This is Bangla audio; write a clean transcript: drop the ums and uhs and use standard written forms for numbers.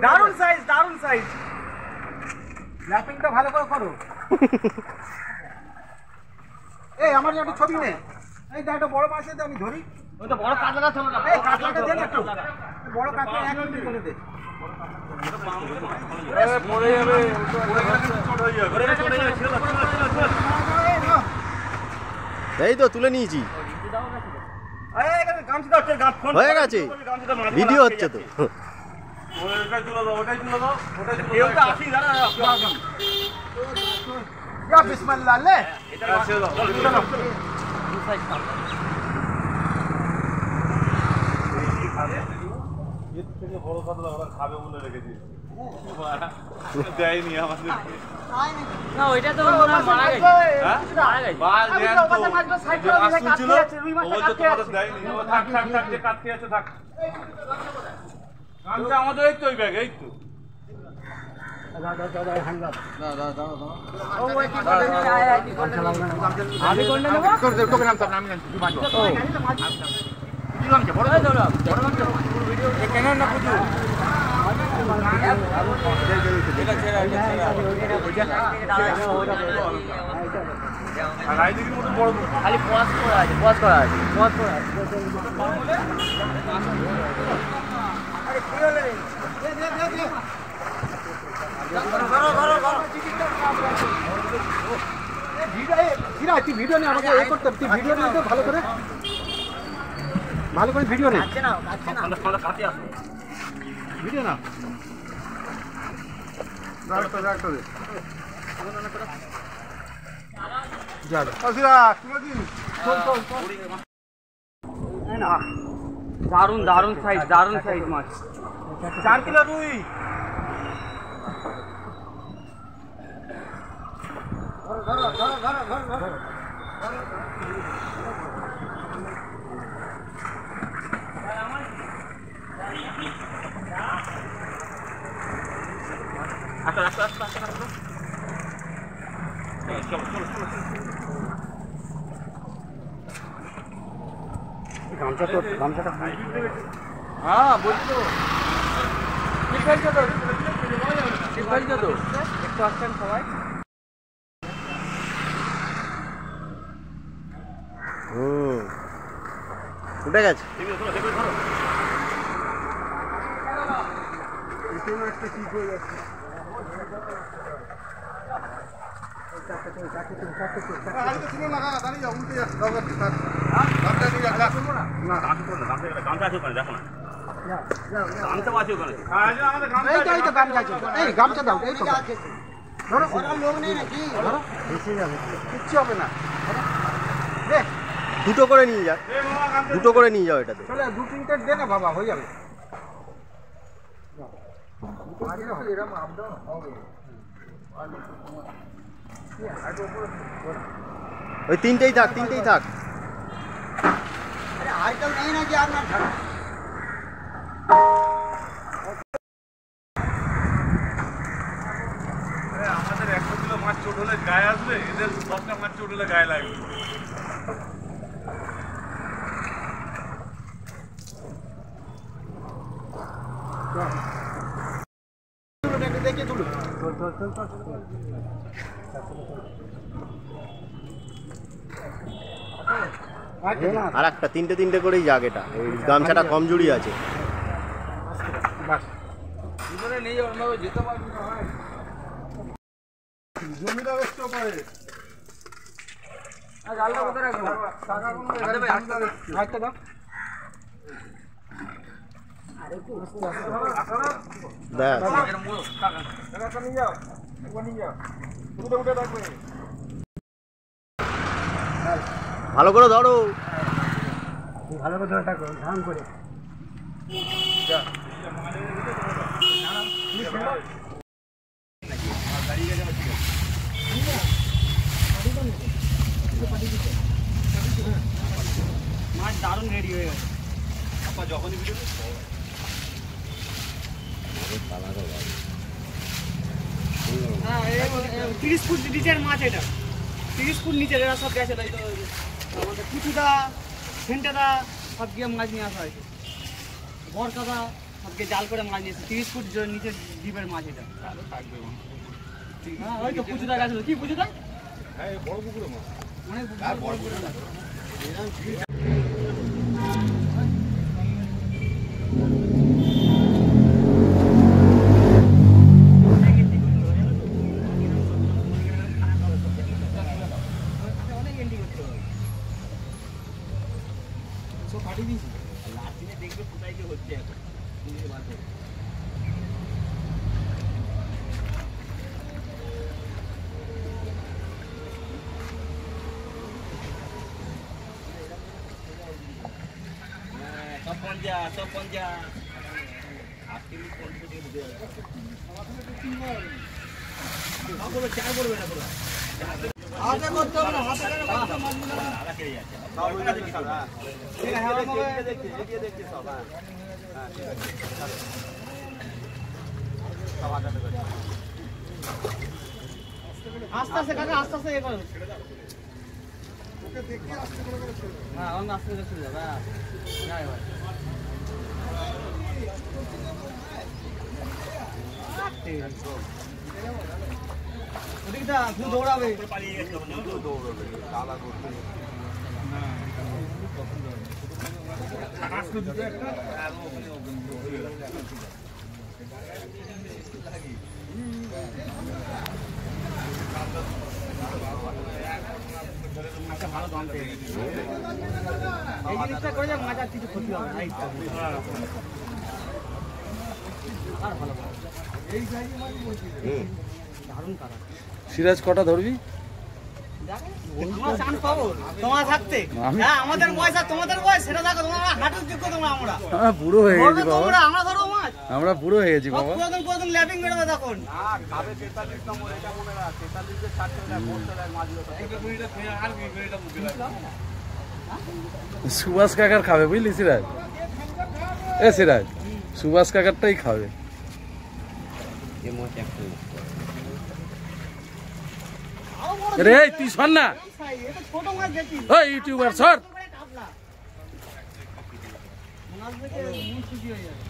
দারুণ সাইজ, দারুণ সাইজ। র্যাপিংটা ভালো করে করো। এই আমার একটা ছবি নে। এই দা একটা বড় মাছ দে আমি ধরি। ওই তো বড় কাতলা ছিল না। এই কাতলাটা দে না একটু। বড় কাতলা 1 কেজি করে দে। এ পড়ে যাবে, ছোট হয়ে যাবে। ওরে চলে যাবে, ছিল। এই তো তুলে নিয়েছি। এই গামছা দাও, গাছ ফোন হয়ে গেছে, ভিডিও হচ্ছে তো। ওটাই তুলে দাও, ওটাই তুলে দাও, ওটাই তুলে দাও। কেউ তো আসি দাঁড়া, ইয়া বিসমিল্লাহ লে। এটা ছেড়ে দাও, চলো। এর থেকে বড় কাতলা ওরা খাবে বলে রেখে দিয়েছে। দেয়নি আমাদের। না ওইটা তো মারা গেছে। হ্যাঁ মারা গেছে। বাল দেন তো। আসুন ছিল, ও বলছে তোমাদের দেয়নি। ও থাক থাক থাক, যে কাটতে আছে থাক। গামছা আমাদের এই তো, ওই ব্যাগ এই তো। আমি কোনটা নেব? তোকে নাম আমি জানি তুই বাঁচো। কি গামছা বড় গামছা পুরো ভিডিও কেন না বুঝু। এটা ছেড়ে আর রাইদিকের মতো বড় খালি পজ করা আছে, পজ করা আছে। আরে কি হলো রে? দে দে দে দে। ভিডিও নে আমাকে এই করতে তুই ভিডিও নে ভালো করে ভিডিও নে কাছে আসো ভিডিও না রাখতো দে যা আসিরা তুলে দিন চল না দারুণ দারুণ সাইজ, দারুণ সাইজ মাছ। 4 কিলো রুই। গামছাটা হ্যাঁ বলছো ঠিক ফেলছো তো, ঠিক ফেলছো তো, একটু আসছেন সবাই। উঠে গেছে। একটা ঠিক হয়ে যাচ্ছে গামছা দাও কিচ্ছু হবে না। দুটো করে নিয়ে যাও, দুটো করে নিয়ে যাও এটাতে। চলে 2-3টে দে না বাবা হয়ে যাবে। ওই তিনটেই থাক, তিনটেই থাক। আইটেম নেই নাকি আপনার আমাদের 100 কিলো মাছ চোট হলে গায়ে আসবে, এদের 10টা মাছ চোট হলে গায়ে লাগবে। দেখে তুলো আর একটা তিনটে তিনটে করেই যাক। এটা ওই গামছাটা কমজোরি আছে। নিয়ে যাবো, যেতে পারবি না ভাই। জমিটা ব্যস্ত করে আর জালটা কোথায় রাখবো? আরেকটা দাও। ব্যাস ভালো করে ধরো, ভালো করে ধরে থাকো ধান করে। মাছ দারুণ রেডি হয়ে গেছে। যখনই ভিডিও 30 ফুট নিচের মাছ, এটা 30 ফুট নিচের, এরা সব গেছে। তাই তো আমাদের পুচুদা, সেন্টাদা সব গিয়ে মাছ নিয়ে আসা হয়েছে। বরকাদা আজকে জাল করে মাছ নিয়েছে 30 ফুট নিচে ডিপের মাছ এটা। হ্যাঁ ওই তো পুজোটা গেছিল, কি পুজোটা? হ্যাঁ বড় পুকুরে মাছ, অনেক বড় পুকুরে মাছ। সব পঞ্জা হাতে করতে হবে না, হাতে করে আস্তে আস্তে কাকা, আস্তে আস্তে এ করো। হ্যাঁ অন্য আস্তে আস্তে চলে যাবে। হ্যাঁ ওদিকটা তুই দৌড়াবে, ভালো দাম পেয়ে গেছে। এই জিনিসটা করে যাক, মাছ আর কিছু ক্ষতি হবে না। আর ভালো দারুণ কাটা। সিরাজ কটা ধরবি? তোমার চান্স পাবো তোমার থাকতে। হ্যাঁ আমাদের বয়স আর তোমাদের বয়স সেটা দেখো, তোমরা হাঁটুর যোগ্য, তোমরা আমরা বুড়ো হয়ে গেছি বাবা, তোমরা আমরা ধরো মাছ, আমরা বুড়ো হয়ে গেছি বাবা। কোনদিন ল্যাপিং বেরোবে তখন। খাবে 43 নম্বর, এটা মনে রাখ 43 এর 60 টাকা বলতে লাগে মাছগুলো। সুভাষ কাকার খাবে বুঝলি সিরাজ, এ সিরাজ সুভাষ কাকারটাই খাবে। রে তুই সর না, ছোট মাছ দেখি ওই ইউটিউবার সর। মাছ দেখে মন খুশি হয়ে যাবে।